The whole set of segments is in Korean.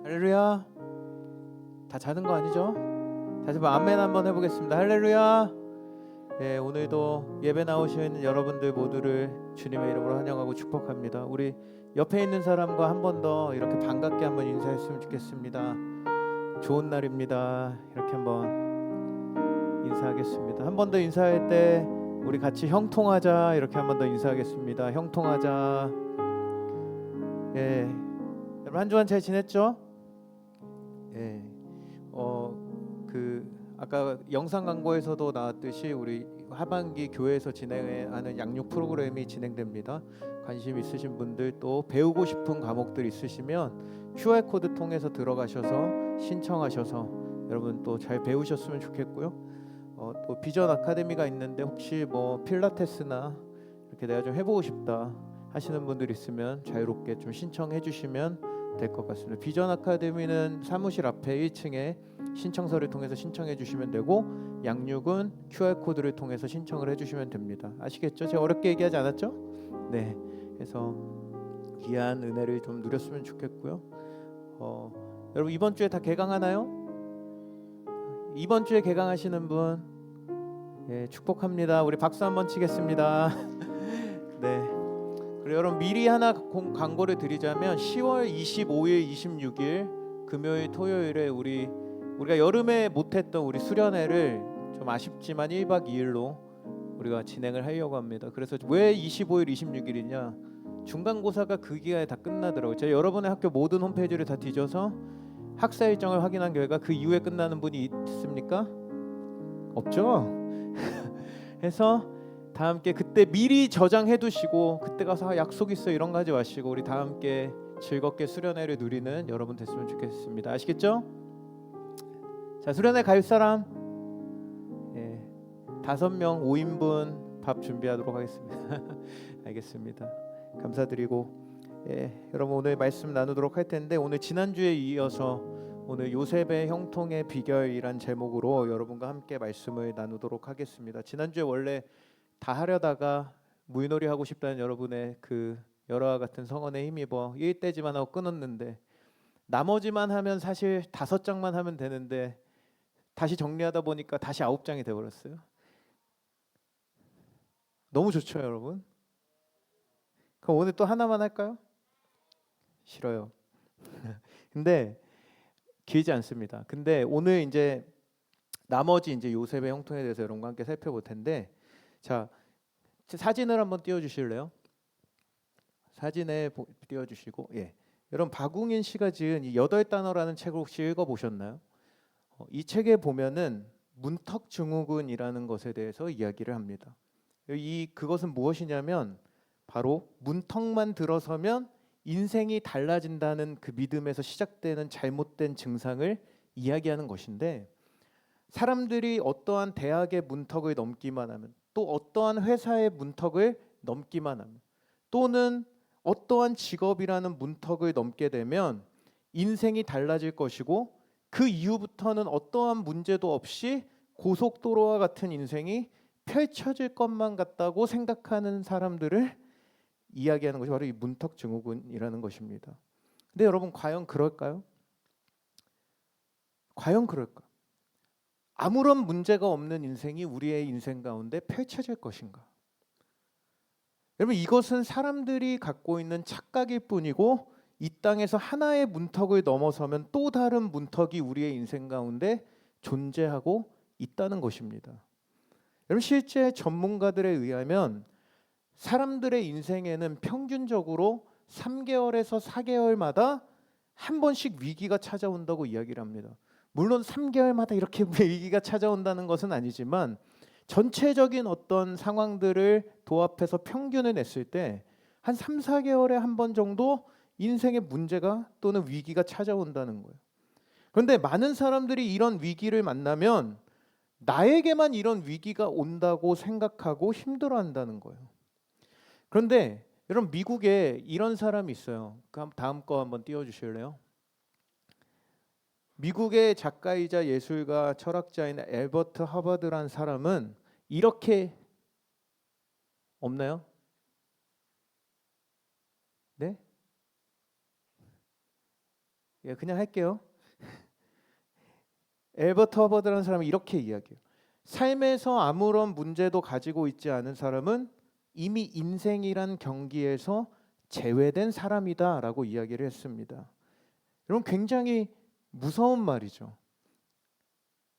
할렐루야. 다 자는 거 아니죠? 다시 한번 아멘 한번 해보겠습니다. 할렐루야. 예, 오늘도 예배 나오신 여러분들 모두를 주님의 이름으로 환영하고 축복합니다. 우리 옆에 있는 사람과 한 번 더 이렇게 반갑게 한번 인사했으면 좋겠습니다. 좋은 날입니다. 이렇게 한번 인사하겠습니다. 한 번 더 인사할 때 우리 같이 형통하자 이렇게 한 번 더 인사하겠습니다. 형통하자. 예, 여러분 한 주간 잘 지냈죠? 예, 아까 영상 광고에서도 나왔듯이 우리 하반기 교회에서 진행하는 양육 프로그램이 진행됩니다. 관심 있으신 분들 또 배우고 싶은 과목들 있으시면 QR 코드 통해서 들어가셔서 신청하셔서 여러분 또 잘 배우셨으면 좋겠고요. 또 비전 아카데미가 있는데 혹시 뭐 필라테스나 이렇게 내가 좀 해보고 싶다 하시는 분들 있으면 자유롭게 좀 신청해 주시면 될 것 같습니다. 비전 아카데미는 사무실 앞에 1층에 신청서를 통해서 신청해 주시면 되고 양육은 QR코드를 통해서 신청을 해 주시면 됩니다. 아시겠죠? 제가 어렵게 얘기하지 않았죠? 네, 그래서 귀한 은혜를 좀 누렸으면 좋겠고요. 여러분 이번 주에 다 개강하나요? 이번 주에 개강하시는 분 축복합니다. 우리 박수 한번 치겠습니다. 네. 그리고 여러분 미리 하나 광고를 드리자면 10월 25일, 26일 금요일, 토요일에 우리가 여름에 못했던 우리 수련회를 좀 아쉽지만 1박 2일로 우리가 진행을 하려고 합니다. 그래서 왜 25일, 26일이냐? 중간고사가 그 기간에 다 끝나더라고요. 제가 여러분의 학교 모든 홈페이지를 다 뒤져서 학사 일정을 확인한 결과 그 이후에 끝나는 분이 있습니까? 없죠? 해서 다 함께 그때 미리 저장해 두시고 그때 가서 약속 있어 이런 거 하지 마시고 우리 다 함께 즐겁게 수련회를 누리는 여러분 됐으면 좋겠습니다. 아시겠죠? 자, 수련회 갈 사람 5명 5인분 밥 준비하도록 하겠습니다. 알겠습니다. 감사드리고 여러분 오늘 말씀 나누도록 할 텐데 오늘 지난주에 이어서 오늘 요셉의 형통의 비결이란 제목으로 여러분과 함께 말씀을 나누도록 하겠습니다. 지난주에 원래 다 하려다가 무인놀이 하고 싶다는 여러분의 그 열화와 같은 성원에 힘입어 1대지만 하고 끊었는데 나머지만 하면 사실 5장만 하면 되는데 다시 정리하다 보니까 다시 9장이 돼버렸어요. 너무 좋죠 여러분? 그럼 오늘 또 하나만 할까요? 싫어요. 근데 길지 않습니다. 근데 오늘 이제 나머지 이제 요셉의 형통에 대해서 여러분과 함께 살펴볼 텐데 자, 사진을 한번 띄워주실래요? 사진에 띄워주시고 여러분 박웅인 씨가 지은 이 8단어라는 책을 혹시 읽어보셨나요? 이 책에 보면은 문턱증후군이라는 것에 대해서 이야기를 합니다. 그것은 무엇이냐면 바로 문턱만 들어서면 인생이 달라진다는 그 믿음에서 시작되는 잘못된 증상을 이야기하는 것인데 사람들이 어떠한 대학의 문턱을 넘기만 하면 또 어떠한 회사의 문턱을 넘기만 하면 또는 어떠한 직업이라는 문턱을 넘게 되면 인생이 달라질 것이고 그 이후부터는 어떠한 문제도 없이 고속도로와 같은 인생이 펼쳐질 것만 같다고 생각하는 사람들을 이야기하는 것이 바로 이 문턱증후군이라는 것입니다. 근데 여러분 과연 그럴까요? 과연 그럴까? 아무런 문제가 없는 인생이 우리의 인생 가운데 펼쳐질 것인가? 여러분 이것은 사람들이 갖고 있는 착각일 뿐이고 이 땅에서 하나의 문턱을 넘어서면 또 다른 문턱이 우리의 인생 가운데 존재하고 있다는 것입니다. 여러분 실제 전문가들에 의하면 사람들의 인생에는 평균적으로 3개월에서 4개월마다 한 번씩 위기가 찾아온다고 이야기를 합니다. 물론 3개월마다 이렇게 위기가 찾아온다는 것은 아니지만 전체적인 어떤 상황들을 도합해서 평균을 냈을 때 한 3, 4개월에 한 번 정도 인생의 문제가 또는 위기가 찾아온다는 거예요. 그런데 많은 사람들이 이런 위기를 만나면 나에게만 이런 위기가 온다고 생각하고 힘들어한다는 거예요. 그런데 여러분 미국에 이런 사람이 있어요. 다음 거 한번 띄워주실래요? 미국의 작가이자 예술가 철학자인 엘버트 하버드란 사람은 이렇게 없나요? 네? 그냥 할게요. 엘버트 허버드라는 사람이 이렇게 이야기해요. 삶에서 아무런 문제도 가지고 있지 않은 사람은 이미 인생이란 경기에서 제외된 사람이다라고 이야기를 했습니다. 여러분 굉장히 무서운 말이죠.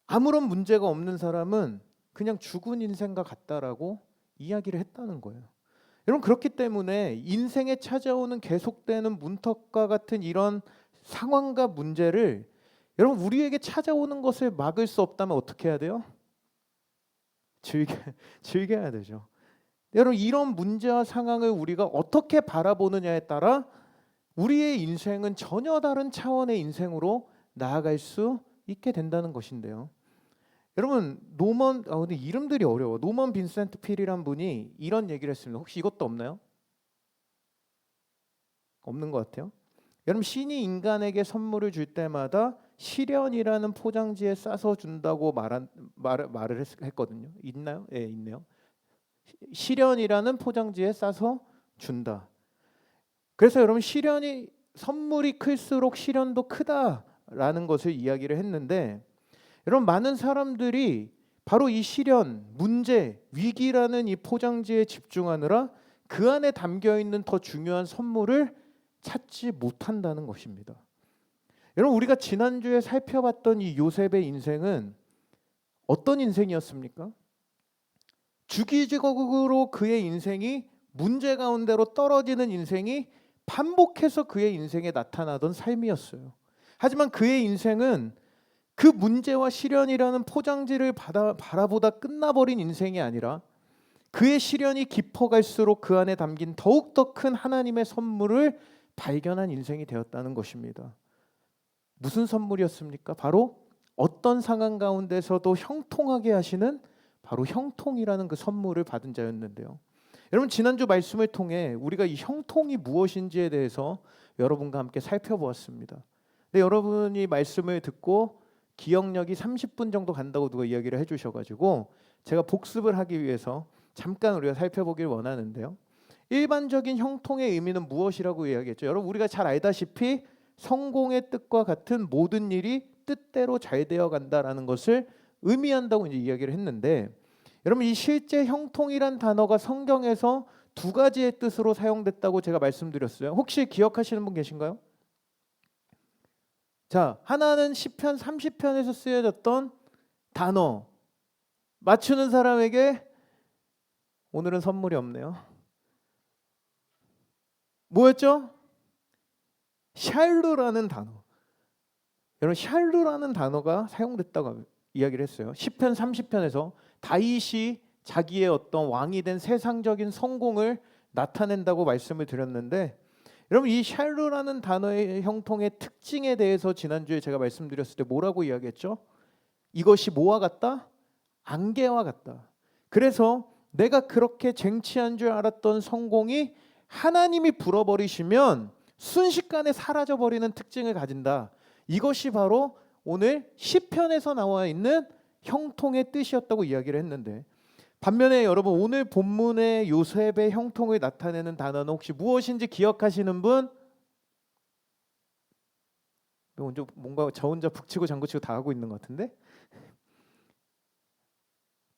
아무런 문제가 없는 사람은 그냥 죽은 인생과 같다라고 이야기를 했다는 거예요. 여러분 그렇기 때문에 인생에 찾아오는 계속되는 문턱과 같은 이런 상황과 문제를 여러분 우리에게 찾아오는 것을 막을 수 없다면 어떻게 해야 돼요? 즐겨야 되죠. 여러분 이런 문제와 상황을 우리가 어떻게 바라보느냐에 따라 우리의 인생은 전혀 다른 차원의 인생으로 나아갈 수 있게 된다는 것인데요. 여러분 근데 이름들이 어려워. 노먼 빈센트 필이란 분이 이런 얘기를 했습니다. 혹시 이것도 없나요? 없는 것 같아요. 여러분 신이 인간에게 선물을 줄 때마다 시련이라는 포장지에 싸서 준다고 말을 했거든요. 있나요? 예, 있네요. 시련이라는 포장지에 싸서 준다. 그래서 여러분 선물이 클수록 시련도 크다라는 것을 이야기를 했는데 여러분 많은 사람들이 바로 이 시련, 문제, 위기라는 이 포장지에 집중하느라 그 안에 담겨 있는 더 중요한 선물을 찾지 못한다는 것입니다. 여러분 우리가 지난주에 살펴봤던 이 요셉의 인생은 어떤 인생이었습니까? 주기적으로 그의 인생이 문제 가운데로 떨어지는 인생이 반복해서 그의 인생에 나타나던 삶이었어요. 하지만 그의 인생은 그 문제와 시련이라는 포장지를 바라보다 끝나버린 인생이 아니라 그의 시련이 깊어갈수록 그 안에 담긴 더욱더 큰 하나님의 선물을 발견한 인생이 되었다는 것입니다. 무슨 선물이었습니까? 바로 어떤 상황 가운데서도 형통하게 하시는 바로 형통이라는 그 선물을 받은 자였는데요. 여러분 지난주 말씀을 통해 우리가 이 형통이 무엇인지에 대해서 여러분과 함께 살펴보았습니다. 근데 여러분이 말씀을 듣고 기억력이 30분 정도 간다고 누가 이야기를 해주셔가지고 제가 복습을 하기 위해서 잠깐 우리가 살펴보길 원하는데요. 일반적인 형통의 의미는 무엇이라고 이야기했죠? 여러분 우리가 잘 알다시피 성공의 뜻과 같은 모든 일이 뜻대로 잘 되어 간다라는 것을 의미한다고 이제 이야기를 했는데 여러분 이 실제 형통이란 단어가 성경에서 두 가지의 뜻으로 사용됐다고 제가 말씀드렸어요. 혹시 기억하시는 분 계신가요? 자, 하나는 시편 30편에서 쓰여졌던 단어. 맞추는 사람에게 오늘은 선물이 없네요. 뭐였죠? 샬루라는 단어. 여러분 샬루라는 단어가 사용됐다고 이야기를 했어요. 시편 30편에서 다윗이 자기의 어떤 왕이 된 세상적인 성공을 나타낸다고 말씀을 드렸는데 여러분 이 샬루라는 단어의 형통의 특징에 대해서 지난주에 제가 말씀드렸을 때 뭐라고 이야기했죠? 이것이 뭐와 같다? 안개와 같다. 그래서 내가 그렇게 쟁취한 줄 알았던 성공이 하나님이 불어버리시면 순식간에 사라져버리는 특징을 가진다. 이것이 바로 오늘 시편에서 나와 있는 형통의 뜻이었다고 이야기를 했는데 반면에 여러분 오늘 본문의 요셉의 형통을 나타내는 단어는 혹시 무엇인지 기억하시는 분? 뭔가 저 혼자 북치고 장구치고 다 하고 있는 것 같은데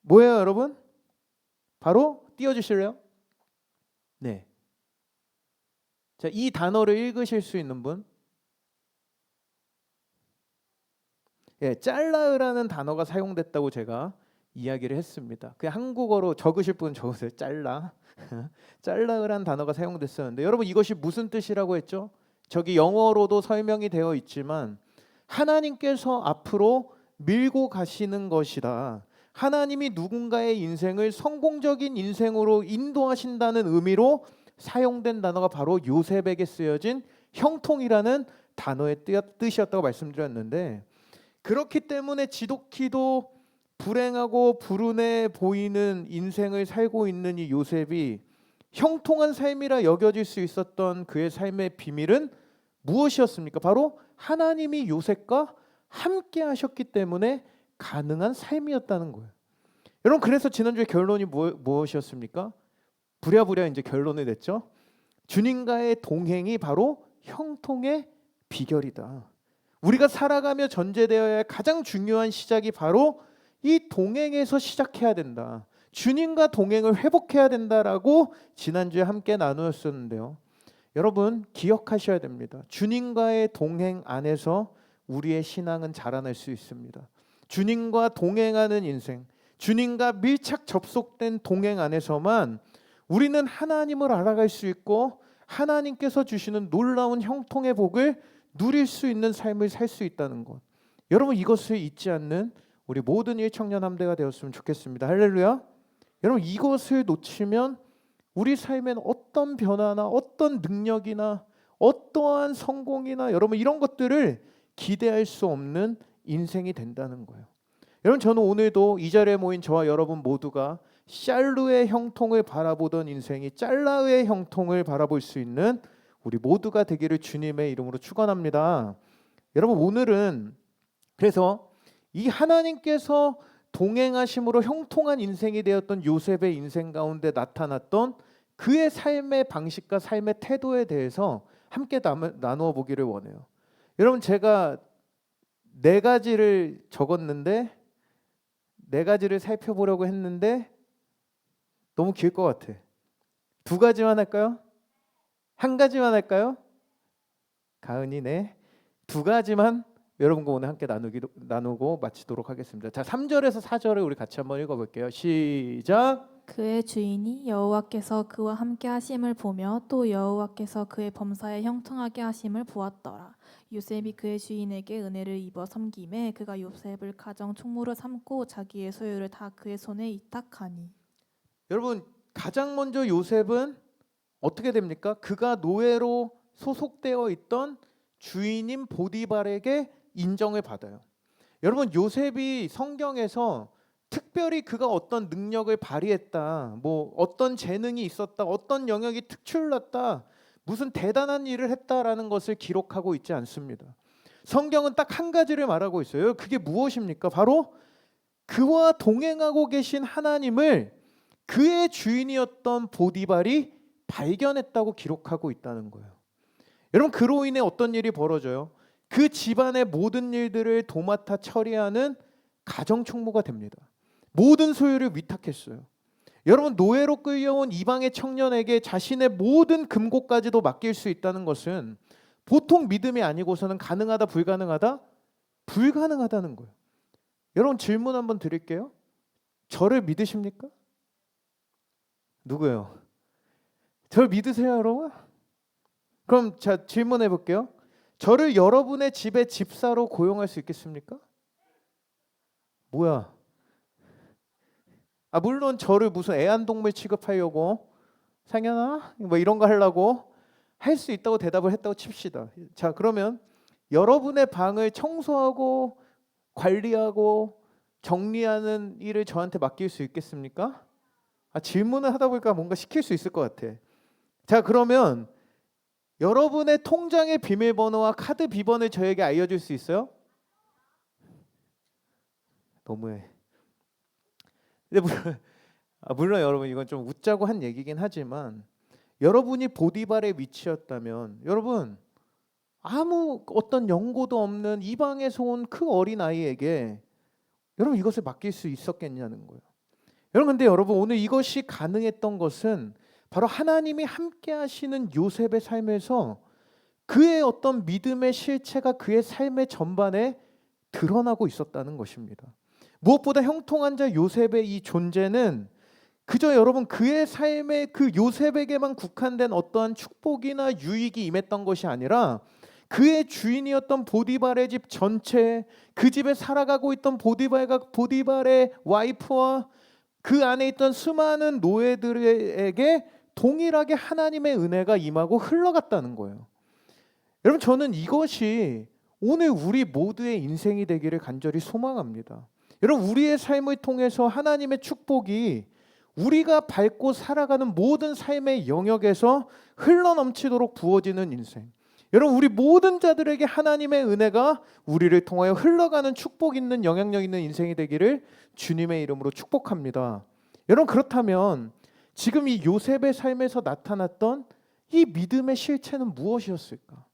뭐예요 여러분? 바로 띄워주실래요? 네. 자, 이 단어를 읽으실 수 있는 분? 예, 짤라으라는 단어가 사용됐다고 제가 이야기를 했습니다. 그냥 한국어로 적으실 분 적으세요. 짤라으라는 단어가 사용됐었는데 여러분 이것이 무슨 뜻이라고 했죠? 저기 영어로도 설명이 되어 있지만 하나님께서 앞으로 밀고 가시는 것이다. 하나님이 누군가의 인생을 성공적인 인생으로 인도하신다는 의미로 사용된 단어가 바로 요셉에게 쓰여진 형통이라는 단어의 뜻이었다고 말씀드렸는데 그렇기 때문에 지독히도 불행하고 불운해 보이는 인생을 살고 있는 이 요셉이 형통한 삶이라 여겨질 수 있었던 그의 삶의 비밀은 무엇이었습니까? 바로 하나님이 요셉과 함께 하셨기 때문에 가능한 삶이었다는 거예요. 여러분 그래서 지난주에 결론이 무엇이었습니까? 부랴부랴 이제 결론이 됐죠. 주님과의 동행이 바로 형통의 비결이다. 우리가 살아가며 전제되어야 할 가장 중요한 시작이 바로 이 동행에서 시작해야 된다. 주님과 동행을 회복해야 된다라고 지난주에 함께 나누었었는데요. 여러분 기억하셔야 됩니다. 주님과의 동행 안에서 우리의 신앙은 자라날 수 있습니다. 주님과 동행하는 인생, 주님과 밀착 접속된 동행 안에서만 우리는 하나님을 알아갈 수 있고 하나님께서 주시는 놀라운 형통의 복을 누릴 수 있는 삶을 살 수 있다는 것. 여러분 이것을 잊지 않는 우리 모든 일청년 함대가 되었으면 좋겠습니다. 할렐루야. 여러분 이것을 놓치면 우리 삶엔 어떤 변화나 어떤 능력이나 어떠한 성공이나 여러분 이런 것들을 기대할 수 없는 인생이 된다는 거예요. 여러분 저는 오늘도 이 자리에 모인 저와 여러분 모두가 샬루의 형통을 바라보던 인생이 짤라의 형통을 바라볼 수 있는 우리 모두가 되기를 주님의 이름으로 축원합니다. 여러분 오늘은 그래서 이 하나님께서 동행하심으로 형통한 인생이 되었던 요셉의 인생 가운데 나타났던 그의 삶의 방식과 삶의 태도에 대해서 함께 나누어 보기를 원해요. 여러분 제가 4가지를 적었는데 4가지를 살펴보려고 했는데 너무 길 것 같아. 2가지만 할까요? 1가지만 할까요? 가은이 네. 2가지만 여러분과 오늘 함께 나누고 마치도록 하겠습니다. 자, 3절에서 4절을 우리 같이 한번 읽어볼게요. 시작. 그의 주인이 여호와께서 그와 함께 하심을 보며 또 여호와께서 그의 범사에 형통하게 하심을 보았더라. 요셉이 그의 주인에게 은혜를 입어 섬김에 그가 요셉을 가정 총무로 삼고 자기의 소유를 다 그의 손에 이탁하니. 여러분 가장 먼저 요셉은 어떻게 됩니까? 그가 노예로 소속되어 있던 주인인 보디발에게 인정을 받아요. 여러분 요셉이 성경에서 특별히 그가 어떤 능력을 발휘했다, 뭐 어떤 재능이 있었다, 어떤 영역이 특출났다, 무슨 대단한 일을 했다라는 것을 기록하고 있지 않습니다. 성경은 딱 한 가지를 말하고 있어요. 그게 무엇입니까? 바로 그와 동행하고 계신 하나님을 그의 주인이었던 보디발이 발견했다고 기록하고 있다는 거예요. 여러분 그로 인해 어떤 일이 벌어져요? 그 집안의 모든 일들을 도맡아 처리하는 가정총무가 됩니다. 모든 소유를 위탁했어요. 여러분 노예로 끌려온 이방의 청년에게 자신의 모든 금고까지도 맡길 수 있다는 것은 보통 믿음이 아니고서는 가능하다 불가능하다? 불가능하다는 거예요. 여러분 질문 한번 드릴게요. 저를 믿으십니까? 누구예요? 저를 믿으세요 여러분? 그럼 자 질문해 볼게요. 저를 여러분의 집에 집사로 고용할 수 있겠습니까? 뭐야? 물론 저를 무슨 애완동물 취급하려고 상현아 뭐 이런 거 하려고 할 수 있다고 대답을 했다고 칩시다. 자 그러면 여러분의 방을 청소하고 관리하고 정리하는 일을 저한테 맡길 수 있겠습니까? 질문을 하다 보니까 뭔가 시킬 수 있을 것 같아. 자 그러면 여러분의 통장의 비밀번호와 카드 비번을 저에게 알려줄 수 있어요? 너무해. 근데 물론 여러분 이건 좀 웃자고 한 얘기긴 하지만 여러분이 보디발의 위치였다면 여러분 아무 어떤 연고도 없는 이방에서 온 그 어린 아이에게 여러분 이것을 맡길 수 있었겠냐는 거예요. 여러분 근데 여러분 오늘 이것이 가능했던 것은 바로 하나님이 함께 하시는 요셉의 삶에서 그의 어떤 믿음의 실체가 그의 삶의 전반에 드러나고 있었다는 것입니다. 무엇보다 형통한 자 요셉의 이 존재는 그저 여러분 그의 삶에 그 요셉에게만 국한된 어떠한 축복이나 유익이 임했던 것이 아니라 그의 주인이었던 보디발의 집 전체, 그 집에 살아가고 있던 보디발의 와이프와 그 안에 있던 수많은 노예들에게 동일하게 하나님의 은혜가 임하고 흘러갔다는 거예요. 여러분 저는 이것이 오늘 우리 모두의 인생이 되기를 간절히 소망합니다. 여러분 우리의 삶을 통해서 하나님의 축복이 우리가 밟고 살아가는 모든 삶의 영역에서 흘러넘치도록 부어지는 인생. 여러분 우리 모든 자들에게 하나님의 은혜가 우리를 통하여 흘러가는 축복 있는 영향력 있는 인생이 되기를 주님의 이름으로 축복합니다. 여러분 그렇다면 지금 이 요셉의 삶에서 나타났던 이 믿음의 실체는 무엇이었을까?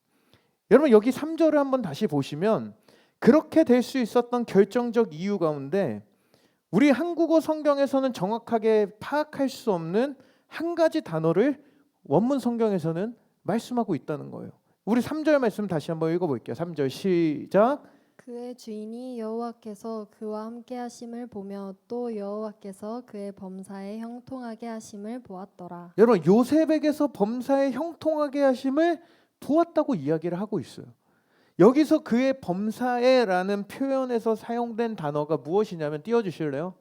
여러분 여기 3절을 한번 다시 보시면 그렇게 될 수 있었던 결정적 이유 가운데 우리 한국어 성경에서는 정확하게 파악할 수 없는 한 가지 단어를 원문 성경에서는 말씀하고 있다는 거예요. 우리 3절 말씀 다시 한번 읽어볼게요. 3절 시작. 그의 주인이 여호와께서 그와 함께 하심을 보며 또 여호와께서 그의 범사에 형통하게 하심을 보았더라. 여러분 요셉에게서 범사에 형통하게 하심을 보았다고 이야기를 하고 있어요. 여기서 그의 범사에라는 표현에서 사용된 단어가 무엇이냐면 띄워주실래요?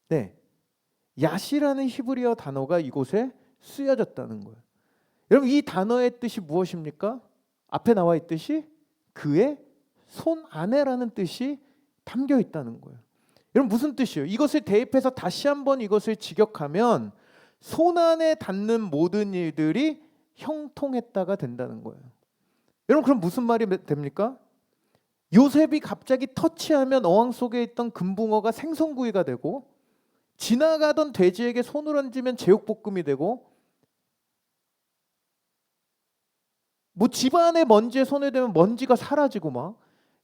네, 야시라는 히브리어 단어가 이곳에 쓰여졌다는 거예요. 여러분 이 단어의 뜻이 무엇입니까? 앞에 나와 있듯이 그의 손 안에라는 뜻이 담겨 있다는 거예요. 여러분 무슨 뜻이에요? 이것을 대입해서 다시 한번 이것을 직역하면 손 안에 닿는 모든 일들이 형통했다가 된다는 거예요. 여러분 그럼 무슨 말이 됩니까? 요셉이 갑자기 터치하면 어항 속에 있던 금붕어가 생선구이가 되고 지나가던 돼지에게 손을 얹으면 제육볶음이 되고 뭐 집안의 먼지에 손을 대면 먼지가 사라지고 막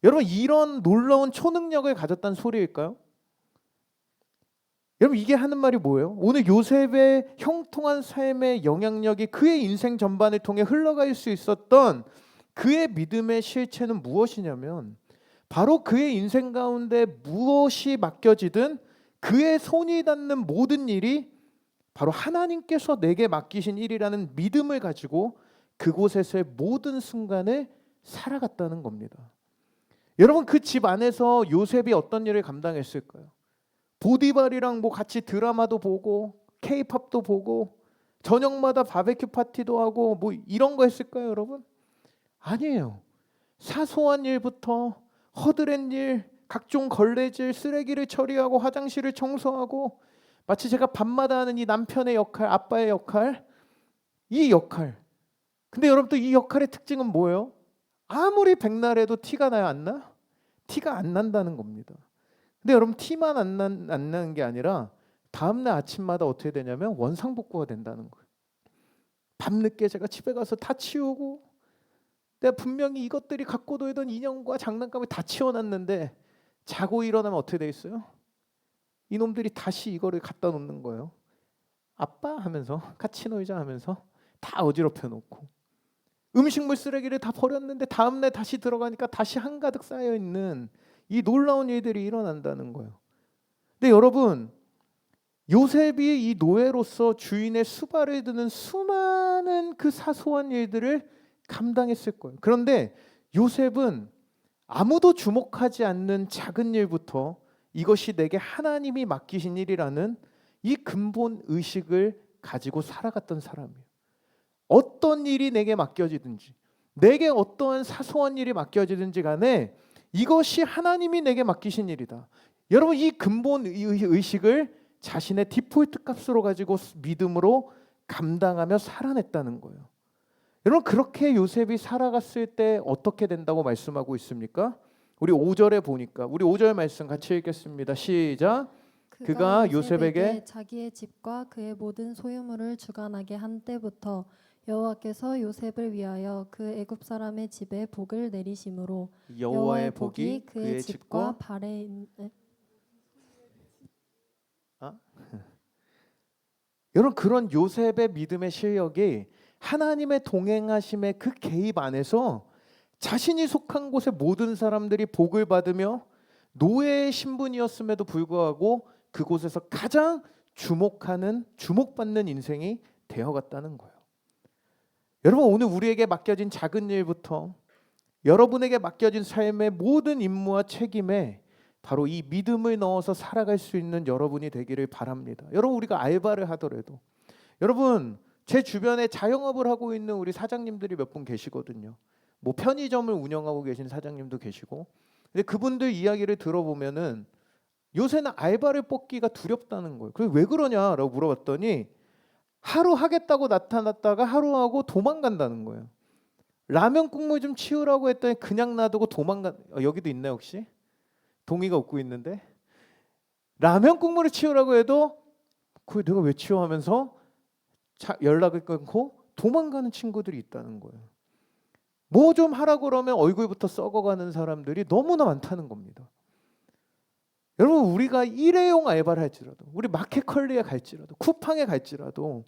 여러분 이런 놀라운 초능력을 가졌다는 소리일까요? 여러분 이게 하는 말이 뭐예요? 오늘 요셉의 형통한 삶의 영향력이 그의 인생 전반을 통해 흘러갈 수 있었던 그의 믿음의 실체는 무엇이냐면 바로 그의 인생 가운데 무엇이 맡겨지든 그의 손이 닿는 모든 일이 바로 하나님께서 내게 맡기신 일이라는 믿음을 가지고 그곳에서의 모든 순간을 살아갔다는 겁니다. 여러분 그 집 안에서 요셉이 어떤 일을 감당했을까요? 보디발이랑 뭐 같이 드라마도 보고 K-팝도 보고 저녁마다 바베큐 파티도 하고 뭐 이런 거 했을까요, 여러분? 아니에요. 사소한 일부터 허드렛 일, 각종 걸레질, 쓰레기를 처리하고 화장실을 청소하고 마치 제가 밤마다 하는 이 남편의 역할, 아빠의 역할, 이 역할. 근데 여러분 또 이 역할의 특징은 뭐예요? 아무리 백날해도 티가 나요, 안 나? 티가 안 난다는 겁니다. 근데 여러분 티만 안 나는 게 아니라 다음날 아침마다 어떻게 되냐면 원상복구가 된다는 거예요. 밤늦게 제가 집에 가서 다 치우고 내가 분명히 이것들이 갖고 놀던 인형과 장난감을 다 치워놨는데 자고 일어나면 어떻게 돼 있어요? 이놈들이 다시 이거를 갖다 놓는 거예요. 아빠 하면서 같이 놀자 하면서 다 어지럽혀 놓고 음식물 쓰레기를 다 버렸는데 다음날 다시 들어가니까 다시 한가득 쌓여있는 이 놀라운 일들이 일어난다는 거예요. 근데 여러분 요셉이 이 노예로서 주인의 수발을 드는 수많은 그 사소한 일들을 감당했을 거예요. 그런데 요셉은 아무도 주목하지 않는 작은 일부터 이것이 내게 하나님이 맡기신 일이라는 이 근본 의식을 가지고 살아갔던 사람이에요. 어떤 일이 내게 맡겨지든지 내게 어떠한 사소한 일이 맡겨지든지 간에 이것이 하나님이 내게 맡기신 일이다. 여러분 이 근본 의식을 자신의 디폴트 값으로 가지고 믿음으로 감당하며 살아냈다는 거예요. 여러분 그렇게 요셉이 살아갔을 때 어떻게 된다고 말씀하고 있습니까? 우리 5절에 보니까 우리 5절 말씀 같이 읽겠습니다. 시작. 그가 요셉에게 자기의 집과 그의 모든 소유물을 주관하게 한 때부터 여호와께서 요셉을 위하여 그 애굽 사람의 집에 복을 내리심으로 여호와의 복이 그의 집과 발에 있는 여러분 그런 요셉의 믿음의 실력이 하나님의 동행하심의 그 개입 안에서 자신이 속한 곳의 모든 사람들이 복을 받으며 노예의 신분이었음에도 불구하고 그곳에서 가장 주목받는 인생이 되어갔다는 거예요. 여러분 오늘 우리에게 맡겨진 작은 일부터 여러분에게 맡겨진 삶의 모든 임무와 책임에 바로 이 믿음을 넣어서 살아갈 수 있는 여러분이 되기를 바랍니다. 여러분 우리가 알바를 하더라도 여러분 제 주변에 자영업을 하고 있는 우리 사장님들이 몇 분 계시거든요. 뭐 편의점을 운영하고 계신 사장님도 계시고 근데 그분들 이야기를 들어보면은 요새는 알바를 뽑기가 두렵다는 거예요. 그래서 왜 그러냐라고 물어봤더니 하루 하겠다고 나타났다가 하루 하고 도망간다는 거예요. 라면 국물 좀 치우라고 했더니 그냥 놔두고 여기도 있나요 혹시? 동의가 웃고 있는데 라면 국물을 치우라고 해도 그걸 내가 왜 치워 하면서 연락을 끊고 도망가는 친구들이 있다는 거예요. 뭐 좀 하라고 그러면 얼굴부터 썩어가는 사람들이 너무나 많다는 겁니다. 여러분, 우리가 일회용 알바를 할지라도, 우리 마켓컬리에 갈지라도, 쿠팡에 갈지라도,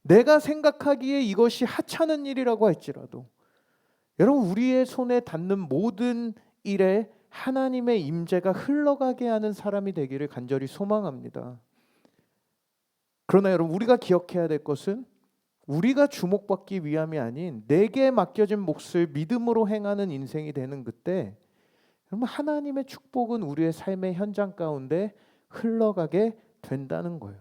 내가 생각하기에 이것이 하찮은 일이라고 할지라도, 여러분, 우리의 손에 닿는 모든 일에 하나님의 임재가 흘러가게 하는 사람이 되기를 간절히 소망합니다. 그러나 여러분, 우리가 기억해야 될 것은 우리가 주목받기 위함이 아닌 내게 맡겨진 몫을 믿음으로 행하는 인생이 되는 그때, 여러분, 하나님의 축복은 우리의 삶의 현장 가운데 흘러가게 된다는 거예요.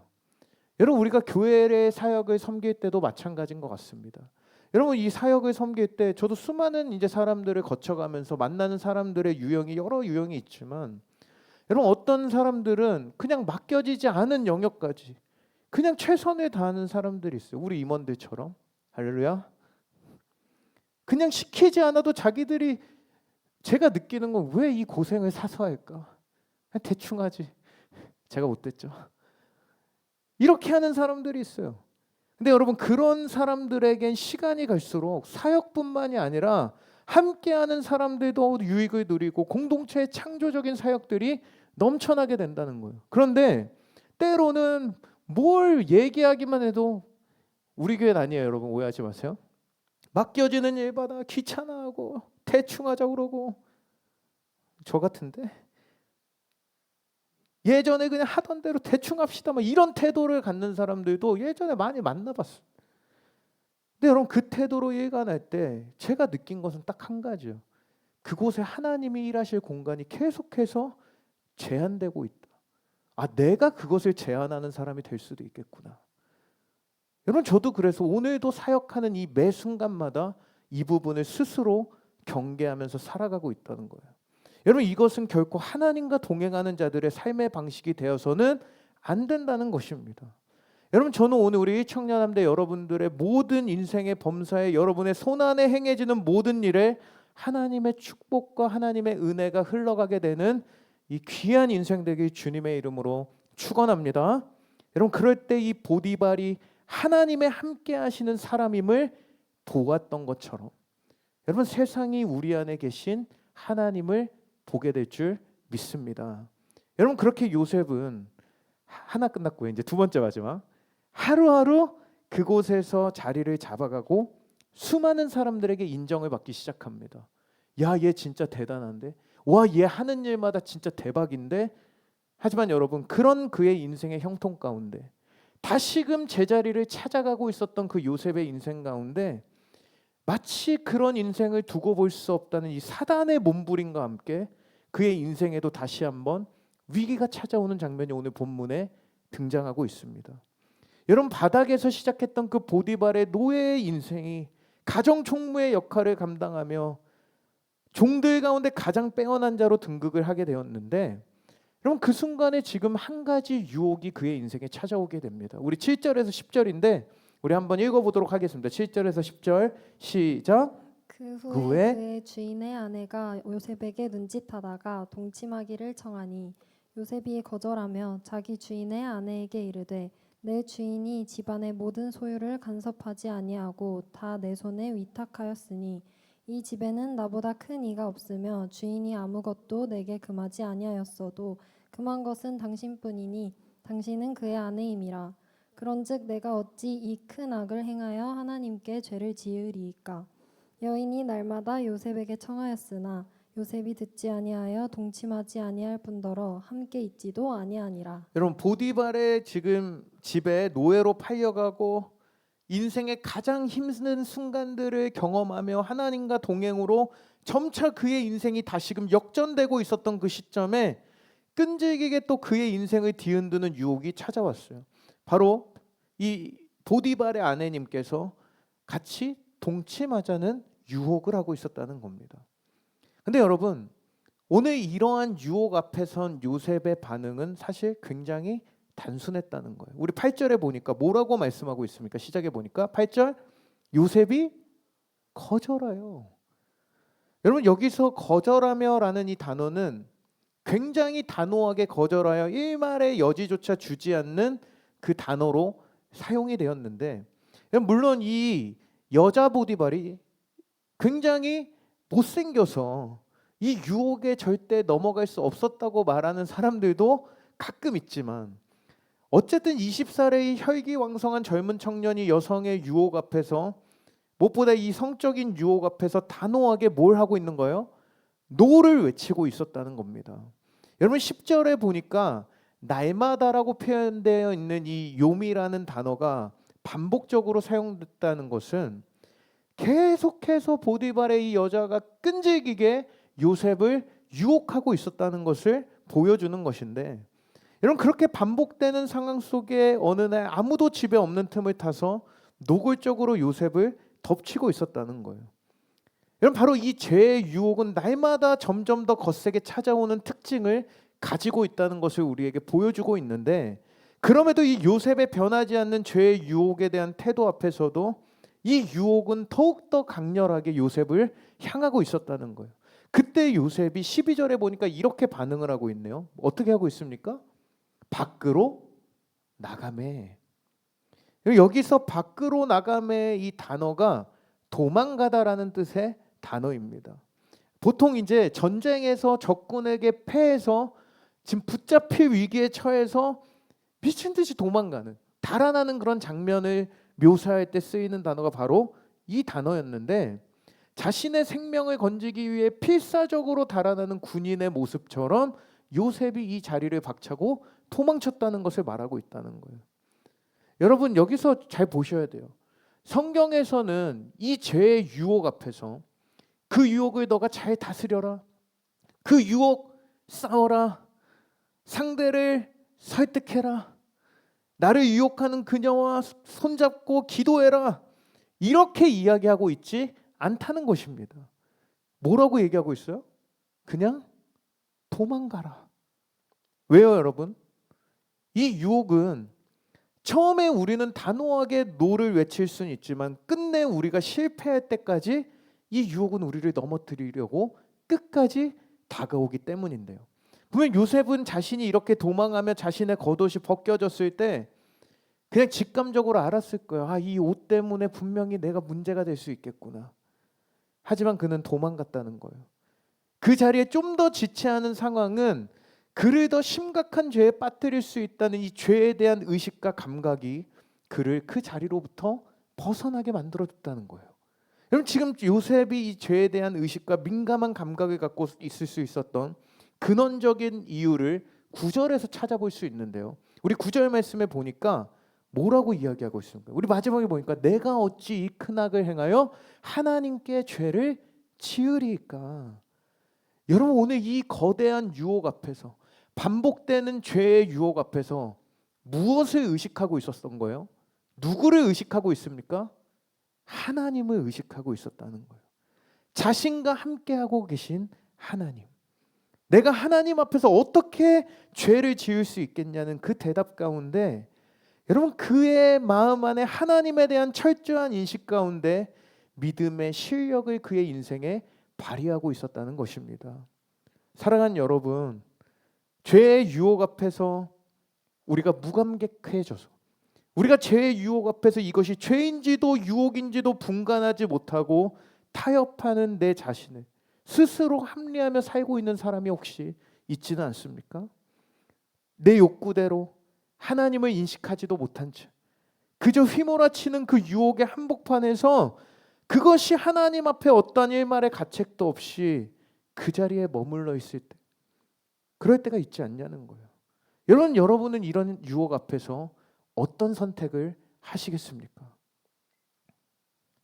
여러분, 우리가 교회의 사역을 섬길 때도 마찬가지인 것 같습니다. 여러분, 이 사역을 섬길 때 저도 수많은 이제 사람들을 거쳐가면서 만나는 사람들의 유형이 여러 유형이 있지만, 여러분, 어떤 사람들은 그냥 맡겨지지 않은 영역까지 그냥 최선을 다하는 사람들이 있어요. 우리 임원들처럼. 할렐루야. 그냥 시키지 않아도 자기들이, 제가 느끼는 건 왜 이 고생을 사서 할까? 대충 하지. 제가 못됐죠. 이렇게 하는 사람들이 있어요. 근데 여러분, 그런 사람들에겐 시간이 갈수록 사역뿐만이 아니라 함께하는 사람들도 유익을 누리고 공동체의 창조적인 사역들이 넘쳐나게 된다는 거예요. 그런데 때로는 뭘 얘기하기만 해도, 우리 교회는 아니에요, 여러분, 오해하지 마세요. 맡겨지는 일마다 귀찮아하고 대충 하자고 그러고, 저 같은데 예전에 그냥 하던 대로 대충 합시다, 막 이런 태도를 갖는 사람들도 예전에 많이 만나봤어요. 근데 여러분, 그 태도로 일관할 때 제가 느낀 것은 딱 한 가지요. 그곳에 하나님이 일하실 공간이 계속해서 제한되고 있다. 아, 내가 그것을 제한하는 사람이 될 수도 있겠구나. 여러분, 저도 그래서 오늘도 사역하는 이 매 순간마다 이 부분을 스스로 경계하면서 살아가고 있다는 거예요. 여러분, 이것은 결코 하나님과 동행하는 자들의 삶의 방식이 되어서는 안 된다는 것입니다. 여러분, 저는 오늘 우리 청년함대 여러분들의 모든 인생의 범사에 여러분의 손안에 행해지는 모든 일에 하나님의 축복과 하나님의 은혜가 흘러가게 되는 이 귀한 인생 되길 주님의 이름으로 축원합니다. 여러분, 그럴 때 이 보디발이 하나님의 함께 하시는 사람임을 보았던 것처럼, 여러분, 세상이 우리 안에 계신 하나님을 보게 될 줄 믿습니다. 여러분, 그렇게 요셉은 하나 끝났고요. 이제 두 번째 마지막, 하루하루 그곳에서 자리를 잡아가고 수많은 사람들에게 인정을 받기 시작합니다. 야, 얘 진짜 대단한데, 와, 얘 하는 일마다 진짜 대박인데. 하지만 여러분, 그런 그의 인생의 형통 가운데 다시금 제자리를 찾아가고 있었던 그 요셉의 인생 가운데 마치 그런 인생을 두고 볼 수 없다는 이 사단의 몸부림과 함께 그의 인생에도 다시 한번 위기가 찾아오는 장면이 오늘 본문에 등장하고 있습니다. 여러분, 바닥에서 시작했던 그 보디발의 노예의 인생이 가정 총무의 역할을 감당하며 종들 가운데 가장 빼어난 자로 등극을 하게 되었는데, 여러분, 그 순간에 지금 한 가지 유혹이 그의 인생에 찾아오게 됩니다. 우리 7절에서 10절인데 우리 한번 읽어보도록 하겠습니다. 7절에서 10절 시작. 그 그 후에 후에 그의 주인의 아내가 요셉에게 눈짓하다가 동침하기를 청하니 요셉이 거절하며 자기 주인의 아내에게 이르되 내 주인이 집안의 모든 소유를 간섭하지 아니하고 다 내 손에 위탁하였으니 이 집에는 나보다 큰 이가 없으며 주인이 아무것도 내게 금하지 아니하였어도 금한 것은 당신뿐이니 당신은 그의 아내임이라. 그런즉 내가 어찌 이 큰 악을 행하여 하나님께 죄를 지으리이까. 여인이 날마다 요셉에게 청하였으나 요셉이 듣지 아니하여 동침하지 아니할 뿐더러 함께 있지도 아니하니라. 여러분, 보디발의 지금 집에 노예로 팔려가고 인생의 가장 힘든 순간들을 경험하며 하나님과 동행으로 점차 그의 인생이 다시금 역전되고 있었던 그 시점에 끈질기게 또 그의 인생을 뒤흔드는 유혹이 찾아왔어요. 바로 이 보디발의 아내님께서 같이 동침하자는 유혹을 하고 있었다는 겁니다. 근데 여러분, 오늘 이러한 유혹 앞에 선 요셉의 반응은 사실 굉장히 단순했다는 거예요. 우리 8절에 보니까 뭐라고 말씀하고 있습니까? 시작해 보니까 8절, 요셉이 거절해요. 여러분, 여기서 거절하며라는 이 단어는 굉장히 단호하게 거절하여 일말의 여지조차 주지 않는 그 단어로 사용이 되었는데, 물론 이 여자 보디발이 굉장히 못생겨서 이 유혹에 절대 넘어갈 수 없었다고 말하는 사람들도 가끔 있지만, 어쨌든 20살의 혈기왕성한 젊은 청년이 여성의 유혹 앞에서, 무엇보다 이 성적인 유혹 앞에서 단호하게 뭘 하고 있는 거예요? 노를 외치고 있었다는 겁니다. 여러분 10절에 보니까 날마다라고 표현되어 있는 이 요미라는 단어가 반복적으로 사용됐다는 것은 계속해서 보디발의 이 여자가 끈질기게 요셉을 유혹하고 있었다는 것을 보여주는 것인데, 여러분 그렇게 반복되는 상황 속에 어느 날 아무도 집에 없는 틈을 타서 노골적으로 요셉을 덮치고 있었다는 거예요. 여러분 바로 이 죄의 유혹은 날마다 점점 더 거세게 찾아오는 특징을 가지고 있다는 것을 우리에게 보여주고 있는데, 그럼에도 이 요셉의 변하지 않는 죄의 유혹에 대한 태도 앞에서도 이 유혹은 더욱더 강렬하게 요셉을 향하고 있었다는 거예요. 그때 요셉이 12절에 보니까 이렇게 반응을 하고 있네요. 어떻게 하고 있습니까? 밖으로 나가매. 여기서 밖으로 나가매 이 단어가 도망가다라는 뜻의 단어입니다. 보통 이제 전쟁에서 적군에게 패해서 지금 붙잡힐 위기에 처해서 미친 듯이 도망가는, 달아나는 그런 장면을 묘사할 때 쓰이는 단어가 바로 이 단어였는데, 자신의 생명을 건지기 위해 필사적으로 달아나는 군인의 모습처럼 요셉이 이 자리를 박차고 도망쳤다는 것을 말하고 있다는 거예요. 여러분 여기서 잘 보셔야 돼요. 성경에서는 이 죄의 유혹 앞에서 그 유혹을 너가 잘 다스려라, 그 유혹 싸워라, 상대를 설득해라, 나를 유혹하는 그녀와 손잡고 기도해라, 이렇게 이야기하고 있지 않다는 것입니다. 뭐라고 얘기하고 있어요? 그냥 도망가라. 왜요 여러분? 이 유혹은 처음에 우리는 단호하게 노를 외칠 수는 있지만 끝내 우리가 실패할 때까지 이 유혹은 우리를 넘어뜨리려고 끝까지 다가오기 때문인데요. 보면 요셉은 자신이 이렇게 도망하며 자신의 겉옷이 벗겨졌을 때 그냥 직감적으로 알았을 거예요. 아, 이 옷 때문에 분명히 내가 문제가 될 수 있겠구나. 하지만 그는 도망갔다는 거예요. 그 자리에 좀 더 지체하는 상황은 그를 더 심각한 죄에 빠뜨릴 수 있다는 이 죄에 대한 의식과 감각이 그를 그 자리로부터 벗어나게 만들어줬다는 거예요. 여러분 지금 요셉이 이 죄에 대한 의식과 민감한 감각을 갖고 있을 수 있었던 근원적인 이유를 9절에서 찾아볼 수 있는데요. 우리 9절 말씀에 보니까 뭐라고 이야기하고 있습니까? 우리 마지막에 보니까 내가 어찌 이 큰 악을 행하여 하나님께 죄를 지으리까. 여러분 오늘 이 거대한 유혹 앞에서, 반복되는 죄의 유혹 앞에서 무엇을 의식하고 있었던 거예요? 누구를 의식하고 있습니까? 하나님을 의식하고 있었다는 거예요. 자신과 함께하고 계신 하나님. 내가 하나님 앞에서 어떻게 죄를 지을 수 있겠냐는 그 대답 가운데 여러분 그의 마음 안에 하나님에 대한 철저한 인식 가운데 믿음의 실력을 그의 인생에 발휘하고 있었다는 것입니다. 사랑하는 여러분, 죄의 유혹 앞에서 우리가 무감각해져서, 우리가 죄의 유혹 앞에서 이것이 죄인지도 유혹인지도 분간하지 못하고 타협하는 내 자신을 스스로 합리하며 살고 있는 사람이 혹시 있지는 않습니까? 내 욕구대로 하나님을 인식하지도 못한 채 그저 휘몰아치는 그 유혹의 한복판에서 그것이 하나님 앞에 어떠한 일말의 가책도 없이 그 자리에 머물러 있을 때, 그럴 때가 있지 않냐는 거예요. 여러분은 이런 유혹 앞에서 어떤 선택을 하시겠습니까?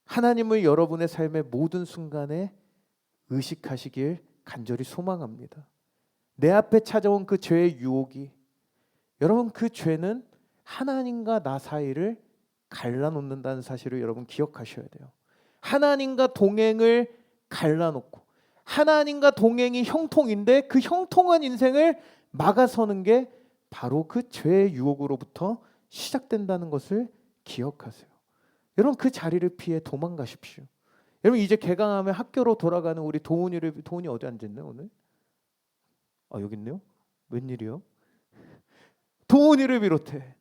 하나님을 여러분의 삶의 모든 순간에 의식하시길 간절히 소망합니다. 내 앞에 찾아온 그 죄의 유혹이, 여러분 그 죄는 하나님과 나 사이를 갈라놓는다는 사실을 여러분 기억하셔야 돼요. 하나님과 동행을 갈라놓고 하나님과 동행이 형통인데 그 형통한 인생을 막아서는 게 바로 그 죄의 유혹으로부터 시작된다는 것을 기억하세요. 여러분 그 자리를 피해 도망가십시오. 여러분 이제 개강하면 학교로 돌아가는 우리 도훈이 어디 앉았나요 오늘? 아 여기 있네요. 웬일이요? 도훈이를 비롯해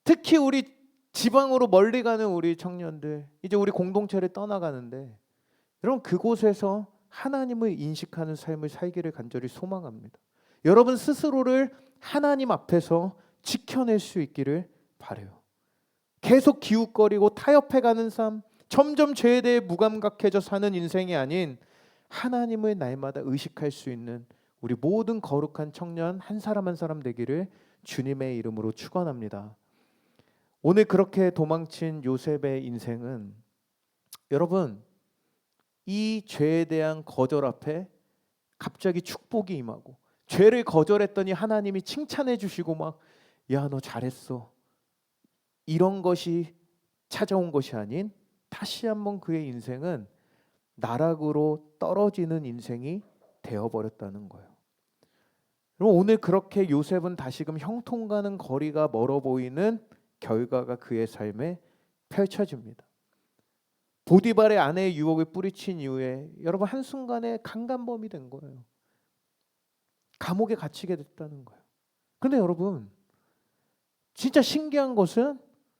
특히 우리 지방으로 멀리 가는 우리 청년들, 이제 우리 공동체를 떠나가는데 여러분 그곳에서 하나님을 인식하는 삶을 살기를 간절히 소망합니다. 여러분 스스로를 하나님 앞에서 지켜낼 수 있기를 바라요. 계속 기웃거리고 타협해가는 삶, 점점 죄에 대해 무감각해져 사는 인생이 아닌 하나님을 날마다 의식할 수 있는 우리 모든 거룩한 청년 한 사람 한 사람 되기를 주님의 이름으로 축원합니다. 오늘 그렇게 도망친 요셉의 인생은 여러분 이 죄에 대한 거절 앞에 갑자기 축복이 임하고 죄를 거절했더니 하나님이 칭찬해 주시고 막 야 너 잘했어 이런 것이 찾아온 것이 아닌 다시 한번 그의 인생은 나락으로 떨어지는 인생이 되어버렸다는 거예요. 그럼 오늘 그렇게 요셉은 다시금 형통 가는 거리가 멀어 보이는 결과가 그의 삶에 펼쳐집니다. 보디발의 아내의 유혹을 뿌리친 이후에 여러분 한순간에 강간범이 된 거예요. 감옥에 갇히게 됐다는 거예요. 그런데 여러분 진짜 신기한 것은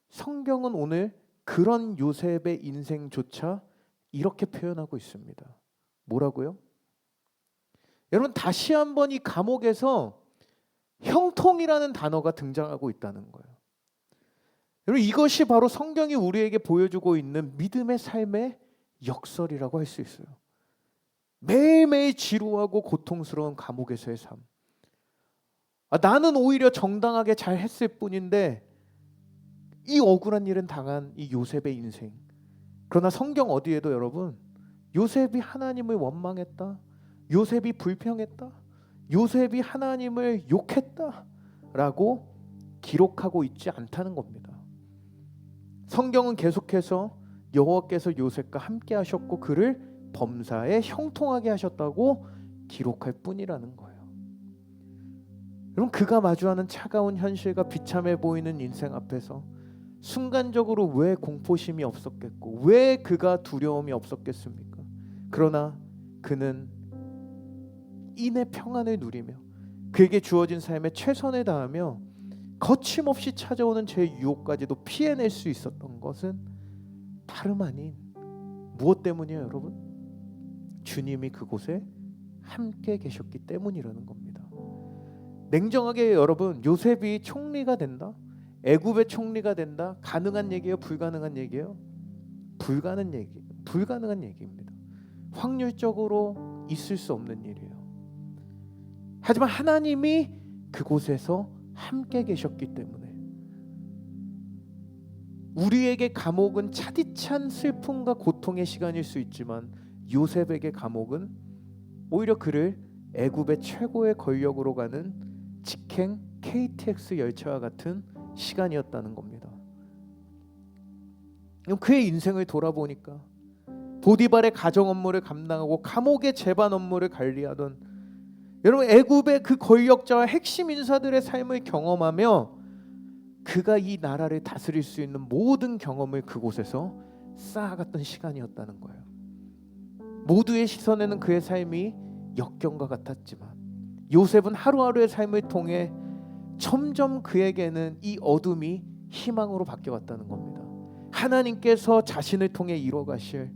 성경은 오늘 그런 요셉의 인생조차 이렇게 표현하고 있습니다. 뭐라고요? 여러분 다시 한번 이 감옥에서 형통이라는 단어가 등장하고 있다는 거예요. 여러분 이것이 바로 성경이 우리에게 보여주고 있는 믿음의 삶의 역설이라고 할 수 있어요. 매일매일 지루하고 고통스러운 감옥에서의 삶. 나는 오히려 정당하게 잘 했을 뿐인데 이 억울한 일은 당한 이 요셉의 인생. 그러나 성경 어디에도 여러분 요셉이 하나님을 원망했다, 요셉이 불평했다, 요셉이 하나님을 욕했다 라고 기록하고 있지 않다는 겁니다. 성경은 계속해서 여호와께서 요셉과 함께 하셨고 그를 범사에 형통하게 하셨다고 기록할 뿐이라는 거예요. 여러분 그가 마주하는 차가운 현실과 비참해 보이는 인생 앞에서 순간적으로 왜 공포심이 없었겠고 왜 그가 두려움이 없었겠습니까? 그러나 그는 인의 평안을 누리며 그에게 주어진 삶에 최선을 다하며 거침없이 찾아오는 제 유혹까지도 피해낼 수 있었던 것은 다름 아닌 무엇 때문이에요, 여러분? 주님이 그곳에 함께 계셨기 때문이라는 겁니다. 냉정하게 여러분 요셉이 총리가 된다? 애굽의 총리가 된다? 가능한 얘기예요? 불가능한 얘기예요? 불가능한 얘기입니다. 확률적으로 있을 수 없는 일이에요. 하지만 하나님이 그곳에서 함께 계셨기 때문에 우리에게 감옥은 차디찬 슬픔과 고통의 시간일 수 있지만 요셉에게 감옥은 오히려 그를 애굽의 최고의 권력으로 가는 직행 KTX 열차와 같은 시간이었다는 겁니다. 그의 인생을 돌아보니까 보디발의 가정 업무를 감당하고 감옥의 재반 업무를 관리하던 여러분 애굽의 그 권력자와 핵심 인사들의 삶을 경험하며 그가 이 나라를 다스릴 수 있는 모든 경험을 그곳에서 쌓아갔던 시간이었다는 거예요. 모두의 시선에는 그의 삶이 역경과 같았지만 요셉은 하루하루의 삶을 통해 점점 그에게는 이 어둠이 희망으로 바뀌어갔다는 겁니다. 하나님께서 자신을 통해 이뤄가실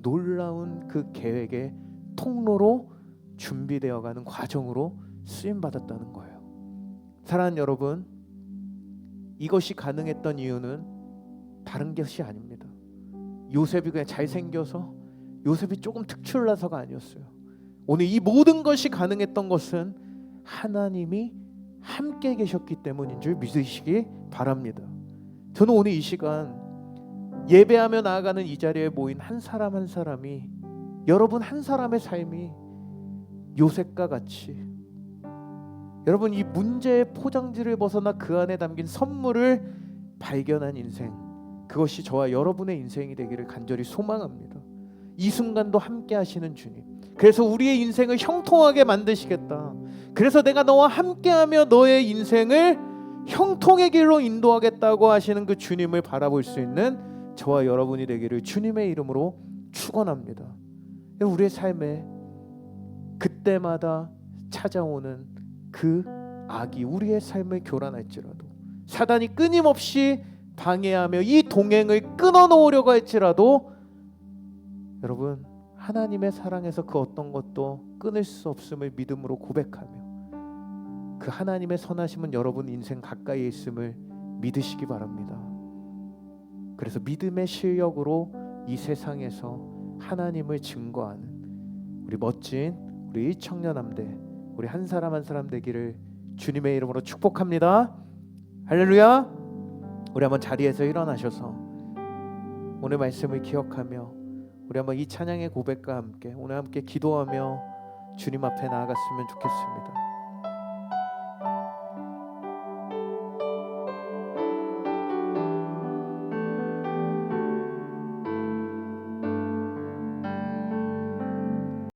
놀라운 그 계획의 통로로 준비되어가는 과정으로 쓰임받았다는 거예요. 사랑하는 여러분, 이것이 가능했던 이유는 다른 것이 아닙니다. 요셉이 그냥 잘생겨서 요셉이 조금 특출나서가 아니었어요. 오늘 이 모든 것이 가능했던 것은 하나님이 함께 계셨기 때문인 줄 믿으시기 바랍니다. 저는 오늘 이 시간 예배하며 나아가는 이 자리에 모인 한 사람 한 사람이 여러분 한 사람의 삶이 요셉과 같이 여러분 이 문제의 포장지를 벗어나 그 안에 담긴 선물을 발견한 인생, 그것이 저와 여러분의 인생이 되기를 간절히 소망합니다. 이 순간도 함께 하시는 주님, 그래서 우리의 인생을 형통하게 만드시겠다. 그래서 내가 너와 함께하며 너의 인생을 형통의 길로 인도하겠다고 하시는 그 주님을 바라볼 수 있는 저와 여러분이 되기를 주님의 이름으로 축원합니다. 우리의 삶에 그때마다 찾아오는 그 악이 우리의 삶을 교란할지라도, 사단이 끊임없이 방해하며 이 동행을 끊어놓으려고 할지라도, 여러분 하나님의 사랑에서 그 어떤 것도 끊을 수 없음을 믿음으로 고백하며 그 하나님의 선하심은 여러분 인생 가까이에 있음을 믿으시기 바랍니다. 그래서 믿음의 실력으로 이 세상에서 하나님을 증거하는 우리 멋진 우리 청년함대, 우리 한 사람 한 사람 되기를 주님의 이름으로 축복합니다. 할렐루야. 우리 한번 자리에서 일어나셔서 오늘 말씀을 기억하며 우리 한번 이 찬양의 고백과 함께 오늘 함께 기도하며 주님 앞에 나아갔으면 좋겠습니다.